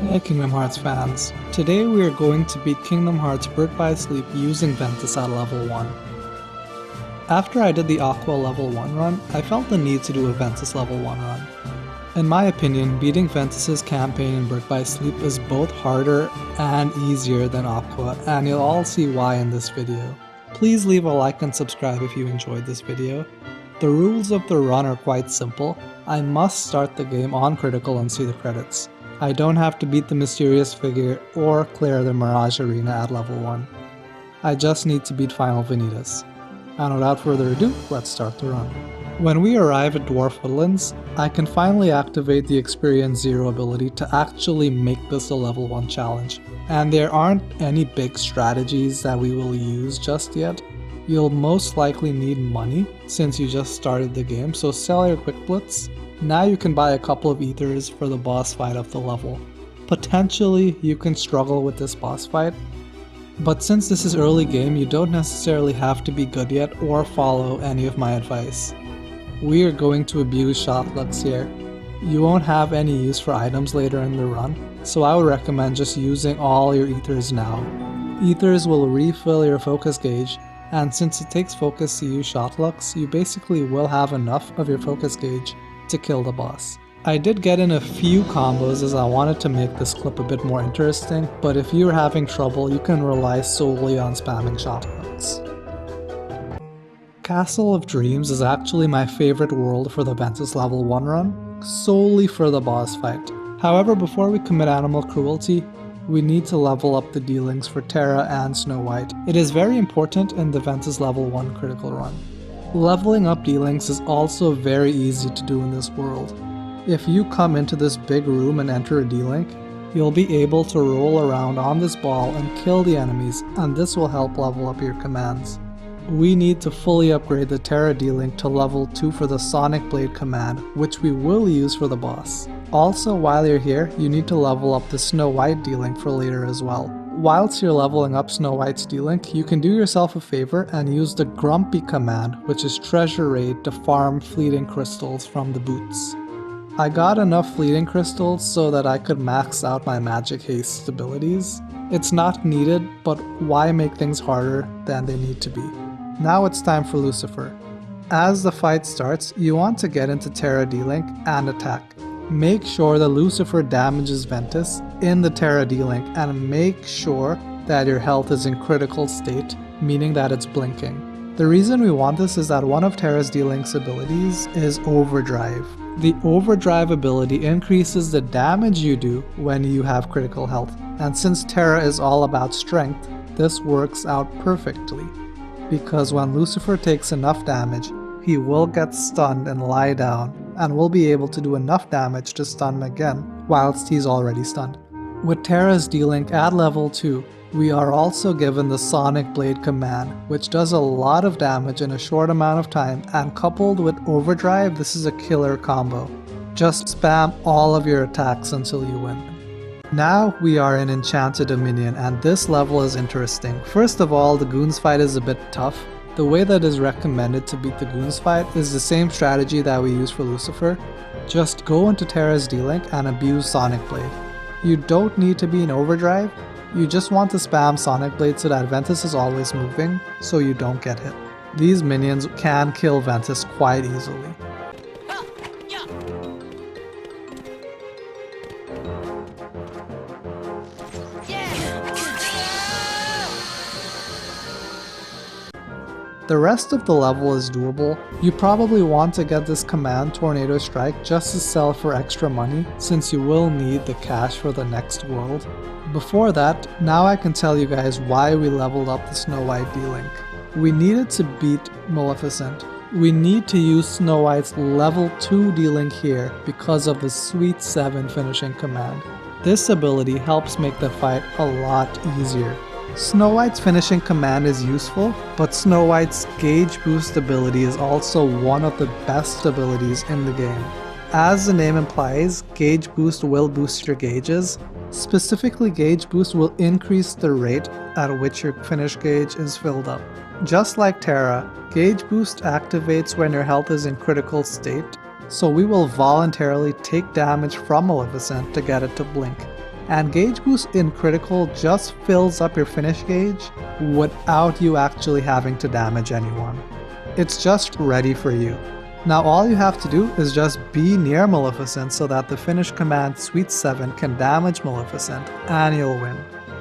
Hey Kingdom Hearts fans, today we are going to beat Kingdom Hearts Birth by Sleep using Venitas at level 1. After I did the Aqua level 1 run, I felt the need to do a Venitas level 1 run. In my opinion, beating Venitas' campaign in Birth by Sleep is both harder and easier than Aqua, and you'll all see why in this video. Please leave a like and subscribe if you enjoyed this video. The rules of the run are quite simple. I must start the game on critical and see the credits. I don't have to beat the mysterious figure or clear the Mirage Arena at level 1. I just need to beat Final Venitas. And without further ado, let's start the run. When we arrive at Dwarf Woodlands, I can finally activate the Experience 0 ability to actually make this a level 1 challenge. And there aren't any big strategies that we will use just yet. You'll most likely need money since you just started the game, so sell your Quick Blitz. Now you can buy a couple of ethers for the boss fight of the level. Potentially you can struggle with this boss fight, but since this is early game you don't necessarily have to be good yet or follow any of my advice. We are going to abuse shot lucks here. You won't have any use for items later in the run, so I would recommend just using all your ethers now. Ethers will refill your focus gauge, and since it takes focus to use shot lucks, you basically will have enough of your focus gauge to kill the boss. I did get in a few combos as I wanted to make this clip a bit more interesting, but if you're having trouble you can rely solely on spamming shotguns. Castle of Dreams is actually my favorite world for the Venitas level 1 run, solely for the boss fight. However, before we commit animal cruelty, we need to level up the dealings for Terra and Snow White. It is very important in the Venitas level 1 critical run. Leveling up D-Links is also very easy to do in this world. If you come into this big room and enter a D-Link, you'll be able to roll around on this ball and kill the enemies, and this will help level up your commands. We need to fully upgrade the Terra D-Link to level 2 for the Sonic Blade command, which we will use for the boss. Also, while you're here, you need to level up the Snow White D-Link for later as well. Whilst you're leveling up Snow White's D-Link, you can do yourself a favor and use the Grumpy command, which is Treasure Raid, to farm fleeting crystals from the boots. I got enough fleeting crystals so that I could max out my magic haste abilities. It's not needed, but why make things harder than they need to be? Now it's time for Lucifer. As the fight starts, you want to get into Terra D-Link and attack. Make sure that Lucifer damages Venitas in the Terra D-Link and make sure that your health is in critical state, meaning that it's blinking. The reason we want this is that one of Terra's D-Link's abilities is Overdrive. The Overdrive ability increases the damage you do when you have critical health, and since Terra is all about strength, this works out perfectly. Because when Lucifer takes enough damage, he will get stunned and lie down, and will be able to do enough damage to stun him again whilst he's already stunned. With Terra's D-Link at level 2, we are also given the Sonic Blade command, which does a lot of damage in a short amount of time, and coupled with Overdrive, this is a killer combo. Just spam all of your attacks until you win. Now we are in Enchanted Dominion, and this level is interesting. First of all, the Goons fight is a bit tough. The way that is recommended to beat the Goons fight is the same strategy that we use for Lucifer. Just go into Terra's D-Link and abuse Sonic Blade. You don't need to be in Overdrive, you just want to spam Sonic Blade so that Venitas is always moving so you don't get hit. These minions can kill Venitas quite easily. The rest of the level is doable. You probably want to get this command Tornado Strike just to sell for extra money, since you will need the cash for the next world. Before that, now I can tell you guys why we leveled up the Snow White D-Link. We needed to beat Maleficent. We need to use Snow White's level 2 D-Link here because of the Sweet 7 finishing command. This ability helps make the fight a lot easier. Snow White's finishing command is useful, but Snow White's gauge boost ability is also one of the best abilities in the game. As the name implies, gauge boost will boost your gauges. Specifically, gauge boost will increase the rate at which your finish gauge is filled up. Just like Terra, gauge boost activates when your health is in critical state, so we will voluntarily take damage from Maleficent to get it to blink. and gauge boost in critical just fills up your finish gauge without you actually having to damage anyone. It's just ready for you. Now all you have to do is just be near Maleficent so that the finish command Suite 7 can damage Maleficent and you'll win.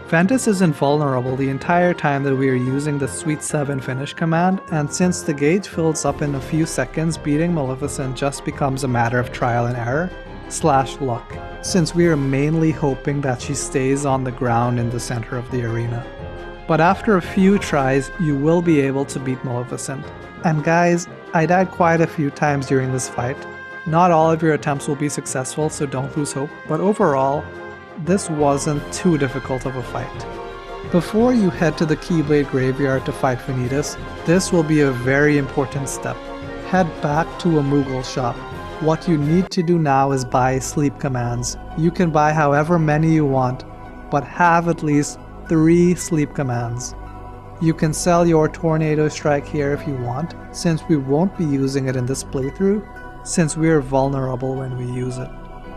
Venitas is invulnerable the entire time that we are using the Suite 7 finish command, and since the gauge fills up in a few seconds, beating Maleficent just becomes a matter of trial and error / luck, since we are mainly hoping that she stays on the ground in the center of the arena. But after a few tries, you will be able to beat Maleficent. And guys, I died quite a few times during this fight. Not all of your attempts will be successful, so don't lose hope, but overall, this wasn't too difficult of a fight. Before you head to the Keyblade graveyard to fight Venitas, this will be a very important step. Head back to a Moogle shop. What you need to do now is buy sleep commands. You can buy however many you want, but have at least 3 sleep commands. You can sell your Tornado Strike here if you want, since we won't be using it in this playthrough, since we are vulnerable when we use it.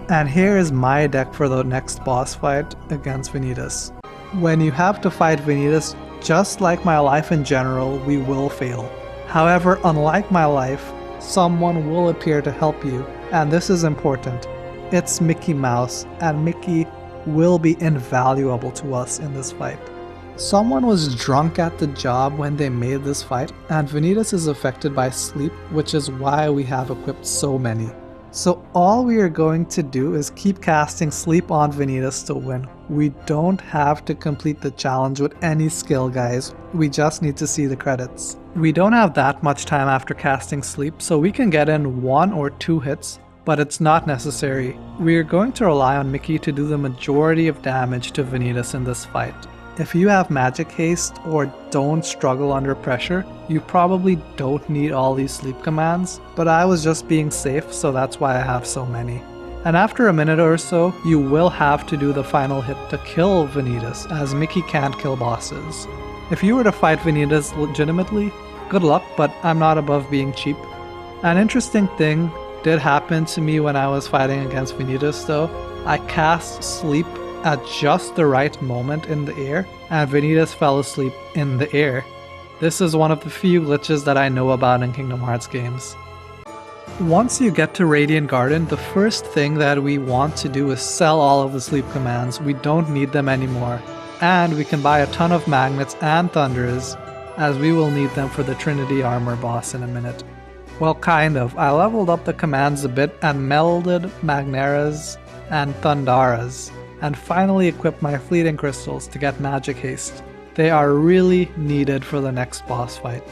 And here is my deck for the next boss fight against Venitas. When you have to fight Venitas, just like my life in general, we will fail. However, unlike my life, someone will appear to help you, and this is important. It's Mickey Mouse, and Mickey will be invaluable to us in this fight. Someone was drunk at the job when they made this fight, and Venitas is affected by sleep, which is why we have equipped so many. So all we are going to do is keep casting sleep on Venitas to win. We don't have to complete the challenge with any skill, guys. We just need to see the credits. We don't have that much time after casting sleep, so we can get in 1 or 2 hits, but it's not necessary. We are going to rely on Mickey to do the majority of damage to Venitas in this fight. If you have magic haste or don't struggle under pressure, you probably don't need all these sleep commands, but I was just being safe, so that's why I have so many. And after a minute or so, you will have to do the final hit to kill Venitas, as Mickey can't kill bosses. If you were to fight Venitas legitimately, good luck, but I'm not above being cheap. An interesting thing did happen to me when I was fighting against Venitas though. I cast sleep at just the right moment in the air, and Venitas fell asleep in the air. This is one of the few glitches that I know about in Kingdom Hearts games. Once you get to Radiant Garden, the first thing that we want to do is sell all of the sleep commands. We don't need them anymore. And we can buy a ton of magnets and thunders, as we will need them for the Trinity Armor boss in a minute. Well, kind of. I leveled up the commands a bit and melded Magneras and Thundaras, and finally equipped my fleeting crystals to get magic haste. They are really needed for the next boss fight.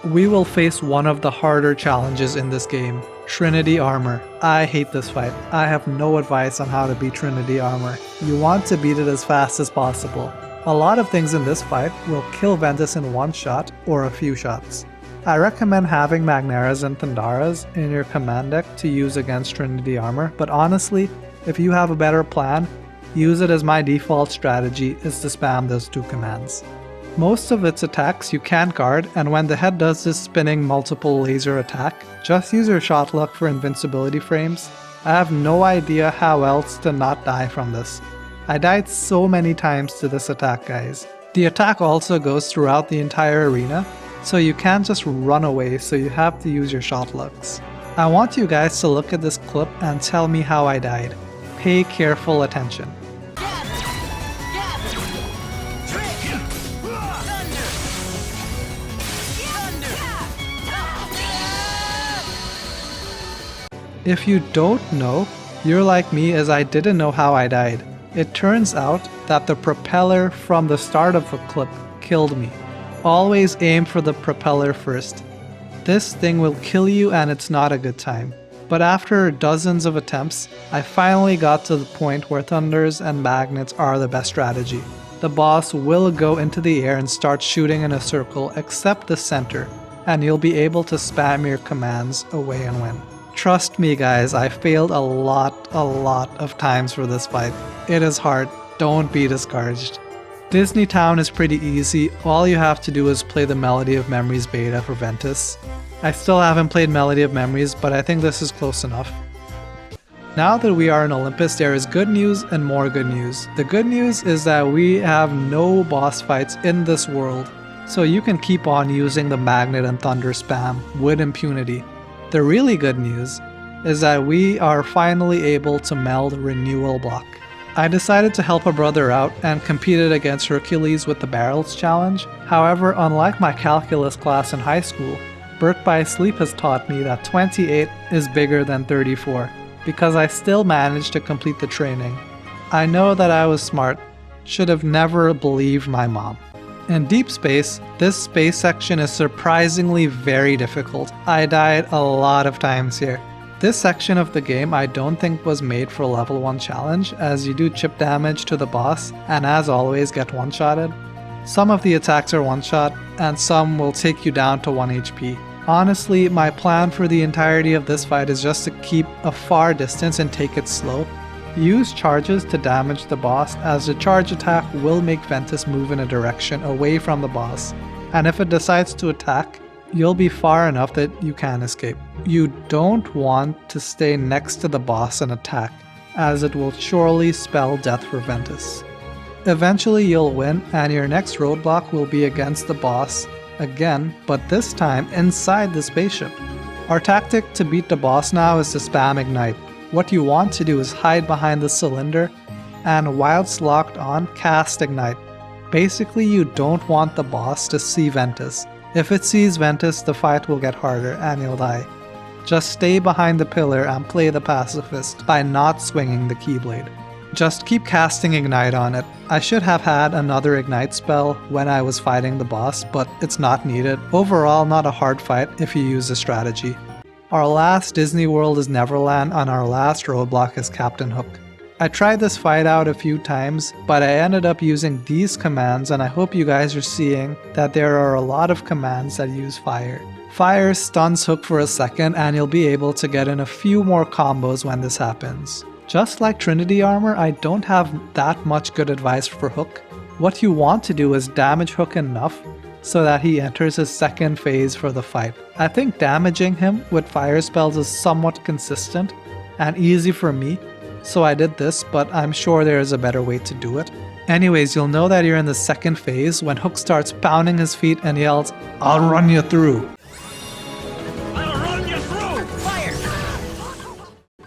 We will face one of the harder challenges in this game, Trinity Armor. I hate this fight. I have no advice on how to beat Trinity Armor. You want to beat it as fast as possible. A lot of things in this fight will kill Venitas in one shot or a few shots. I recommend having Magneras and Thundaras in your command deck to use against Trinity Armor, but honestly, if you have a better plan, use it as my default strategy is to spam those 2 commands. Most of its attacks you can't guard, and when the head does this spinning multiple laser attack, just use your shot luck for invincibility frames. I have no idea how else to not die from this. I died so many times to this attack, guys. The attack also goes throughout the entire arena, so you can't just run away, so you have to use your shot lucks. I want you guys to look at this clip and tell me how I died. Pay careful attention. If you don't know, you're like me as I didn't know how I died. It turns out that the propeller from the start of a clip killed me. Always aim for the propeller first. This thing will kill you and it's not a good time. But after dozens of attempts, I finally got to the point where thunders and magnets are the best strategy. The boss will go into the air and start shooting in a circle except the center, and you'll be able to spam your commands away and win. Trust me guys, I failed a lot of times for this fight. It is hard, don't be discouraged. Disney Town is pretty easy, all you have to do is play the Melody of Memories beta for Ventus. I still haven't played Melody of Memories, but I think this is close enough. Now that we are in Olympus, there is good news and more good news. The good news is that we have no boss fights in this world, so you can keep on using the Magnet and Thunder spam with impunity. The really good news is that we are finally able to meld Renewal Block. I decided to help a brother out and competed against Hercules with the Barrels challenge. However, unlike my calculus class in high school, Birth by Sleep has taught me that 28 is bigger than 34, because I still managed to complete the training. I know that I was smart, should have never believed my mom. In Deep Space, this space section is surprisingly very difficult. I died a lot of times here. This section of the game I don't think was made for level 1 challenge, as you do chip damage to the boss and as always get one-shotted. Some of the attacks are one-shot and some will take you down to 1 HP. Honestly, my plan for the entirety of this fight is just to keep a far distance and take it slow. Use charges to damage the boss, as the charge attack will make Ventus move in a direction away from the boss, and if it decides to attack, you'll be far enough that you can escape. You don't want to stay next to the boss and attack, as it will surely spell death for Ventus. Eventually you'll win, and your next roadblock will be against the boss again, but this time inside the spaceship. Our tactic to beat the boss now is to spam Ignite. What you want to do is hide behind the cylinder, and whilst locked on, cast Ignite. Basically, you don't want the boss to see Ventus. If it sees Ventus, the fight will get harder and you'll die. Just stay behind the pillar and play the pacifist by not swinging the Keyblade. Just keep casting Ignite on it. I should have had another Ignite spell when I was fighting the boss, but it's not needed. Overall, not a hard fight if you use a strategy. Our last Disney World is Neverland, and our last roadblock is Captain Hook. I tried this fight out a few times, but I ended up using these commands, and I hope you guys are seeing that there are a lot of commands that use fire. Fire stuns Hook for a second, and you'll be able to get in a few more combos when this happens. Just like Trinity Armor, I don't have that much good advice for Hook. What you want to do is damage Hook enough so that he enters his second phase for the fight. I think damaging him with fire spells is somewhat consistent and easy for me, so I did this, but I'm sure there is a better way to do it. Anyways, you'll know that you're in the second phase when Hook starts pounding his feet and yells, "I'll run you through." I'll run you through! Fire!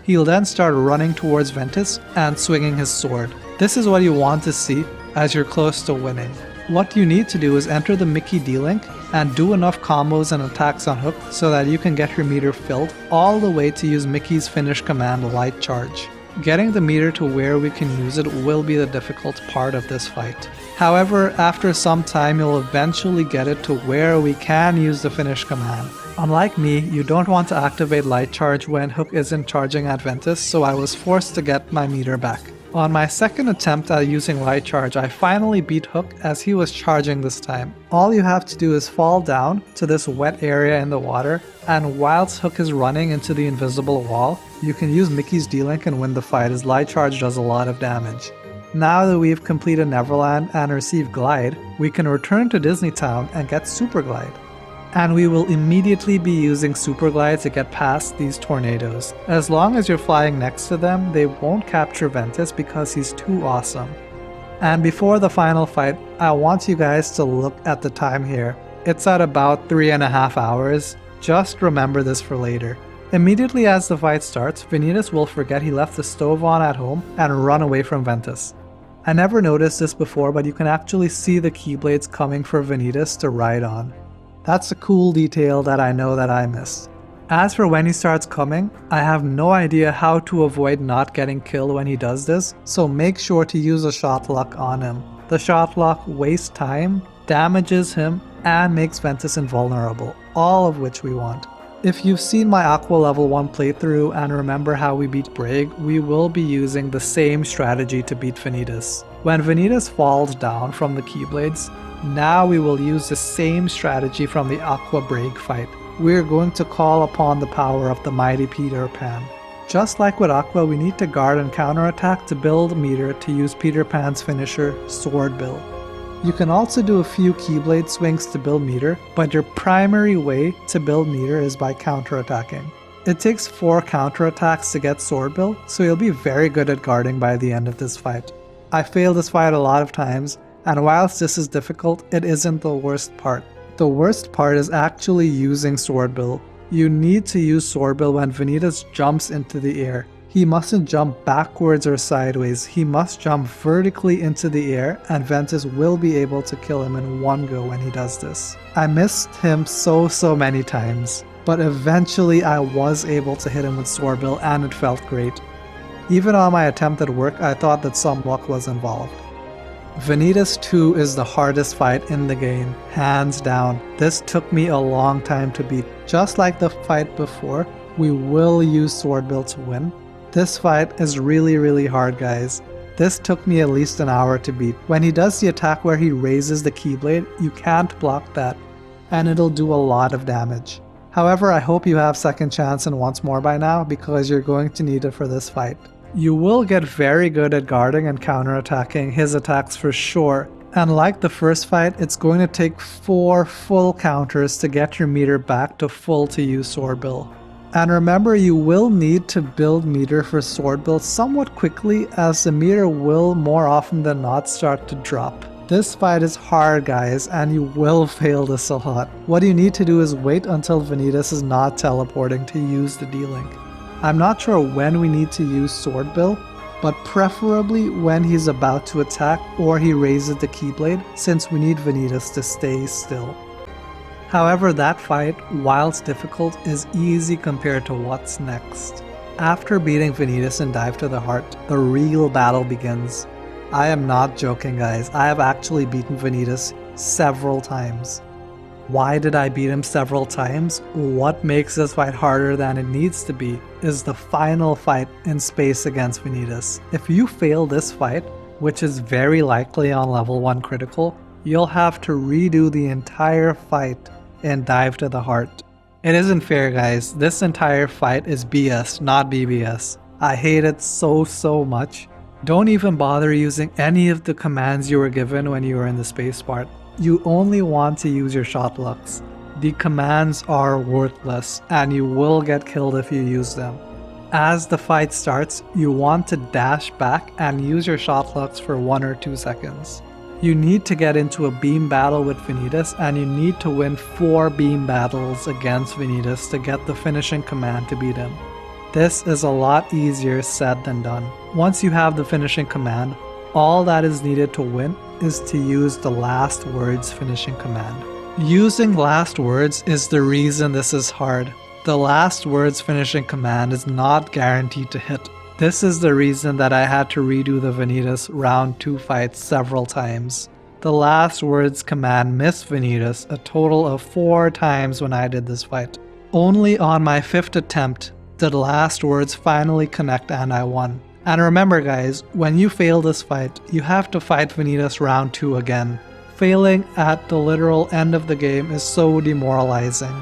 He'll then start running towards Ventus and swinging his sword. This is what you want to see as you're close to winning. What you need to do is enter the Mickey D-Link and do enough combos and attacks on Hook so that you can get your meter filled all the way to use Mickey's finish command, Light Charge. Getting the meter to where we can use it will be the difficult part of this fight. However, after some time you'll eventually get it to where we can use the finish command. Unlike me, you don't want to activate Light Charge when Hook isn't charging at Ventus, so I was forced to get my meter back. On my second attempt at using Light Charge, I finally beat Hook as he was charging this time. All you have to do is fall down to this wet area in the water, and whilst Hook is running into the invisible wall, you can use Mickey's D-Link and win the fight, as Light Charge does a lot of damage. Now that we've completed Neverland and received Glide, we can return to Disney Town and get Super Glide. And we will immediately be using Super Glide to get past these tornadoes. As long as you're flying next to them, they won't capture Ventus because he's too awesome. And before the final fight, I want you guys to look at the time here. It's at about 3.5 hours. Just remember this for later. Immediately as the fight starts, Venitas will forget he left the stove on at home and run away from Ventus. I never noticed this before, but you can actually see the Keyblades coming for Venitas to ride on. That's a cool detail that I know that I missed. As for when he starts coming, I have no idea how to avoid not getting killed when he does this, so make sure to use a shot lock on him. The shot lock wastes time, damages him, and makes Ventus invulnerable, all of which we want. If you've seen my Aqua level 1 playthrough and remember how we beat Brig, we will be using the same strategy to beat Venitas. When Venitas falls down from the Keyblades, now we will use the same strategy from the Aqua Break fight. We're going to call upon the power of the mighty Peter Pan. Just like with Aqua, we need to guard and counterattack to build meter to use Peter Pan's finisher, Sword Bill. You can also do a few Keyblade swings to build meter, but your primary way to build meter is by counterattacking. It takes 4 counterattacks to get sword build, so you'll be very good at guarding by the end of this fight. I failed this fight a lot of times, and whilst this is difficult, it isn't the worst part. The worst part is actually using sword build. You need to use sword build when Venitas jumps into the air. He mustn't jump backwards or sideways, he must jump vertically into the air, and Ventus will be able to kill him in one go when he does this. I missed him so many times, but eventually I was able to hit him with sword build and it felt great. Even on my attempted work, I thought that some luck was involved. Venitas 2 is the hardest fight in the game, hands down. This took me a long time to beat. Just like the fight before, we will use sword build to win. This fight is really hard, guys. This took me at least an hour to beat. When he does the attack where he raises the Keyblade, you can't block that, and it'll do a lot of damage. However, I hope you have second chance and once more by now, because you're going to need it for this fight. You will get very good at guarding and counterattacking his attacks for sure, and like the first fight, it's going to take 4 full counters to get your meter back to full to use sword build. And remember, you will need to build meter for sword build somewhat quickly, as the meter will more often than not start to drop. This fight is hard, guys, and you will fail this a lot. What you need to do is wait until Venitas is not teleporting to use the D-Link. I'm not sure when we need to use sword build, but preferably when he's about to attack or he raises the Keyblade, since we need Venitas to stay still. However, that fight, whilst difficult, is easy compared to what's next. After beating Venitas and Dive to the Heart, the real battle begins. I am not joking, guys. I have actually beaten Venitas several times. Why did I beat him several times? What makes this fight harder than it needs to be is the final fight in space against Venitas. If you fail this fight, which is very likely on level 1 critical, you'll have to redo the entire fight and Dive to the Heart. It isn't fair, guys. This entire fight is BS, not BBS. I hate it so much. Don't even bother using any of the commands you were given when you were in the space part. You only want to use your shot lucks. The commands are worthless, and you will get killed if you use them. As the fight starts, you want to dash back and use your shot lucks for 1 or 2 seconds. You need to get into a beam battle with Venitas, and you need to win 4 beam battles against Venitas to get the finishing command to beat him. This is a lot easier said than done. Once you have the finishing command, all that is needed to win is to use the last words finishing command. Using last words is the reason this is hard. The last words finishing command is not guaranteed to hit. This is the reason that I had to redo the Venitas round 2 fights several times. The last words command missed Venitas a total of 4 times when I did this fight. Only on my 5th attempt did the last words finally connect and I won. And remember, guys, when you fail this fight, you have to fight Venitas round 2 again. Failing at the literal end of the game is so demoralizing.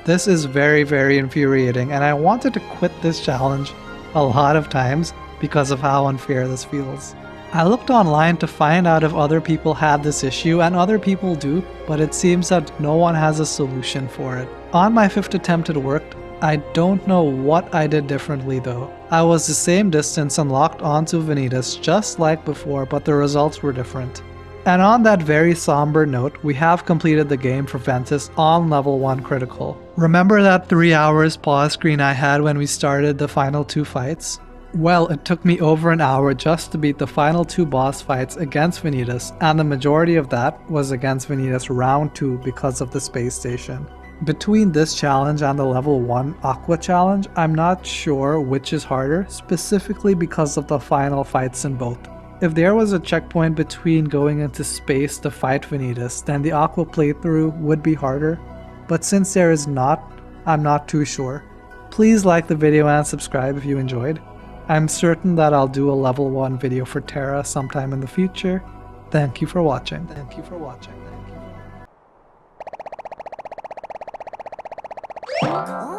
This is very infuriating, and I wanted to quit this challenge a lot of times because of how unfair this feels. I looked online to find out if other people had this issue, and other people do, but it seems that no one has a solution for it. On my 5th attempt it worked. I don't know what I did differently though. I was the same distance and locked onto Venitas just like before, but the results were different. And on that very somber note, we have completed the game for Ventus on level 1 critical. Remember that 3 hours pause screen I had when we started the final 2 fights? Well, it took me over an hour just to beat the final 2 boss fights against Venitas, and the majority of that was against Venitas round 2 because of the space station. Between this challenge and the level 1 Aqua challenge, I'm not sure which is harder, specifically because of the final fights in both. If there was a checkpoint between going into space to fight Venitas, then the Aqua playthrough would be harder, but since there is not, I'm not too sure. Please like the video and subscribe if you enjoyed. I'm certain that I'll do a level 1 video for Terra sometime in the future. Thank you for watching.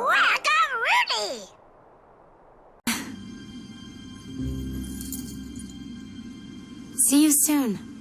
Wackaroonie! See you soon.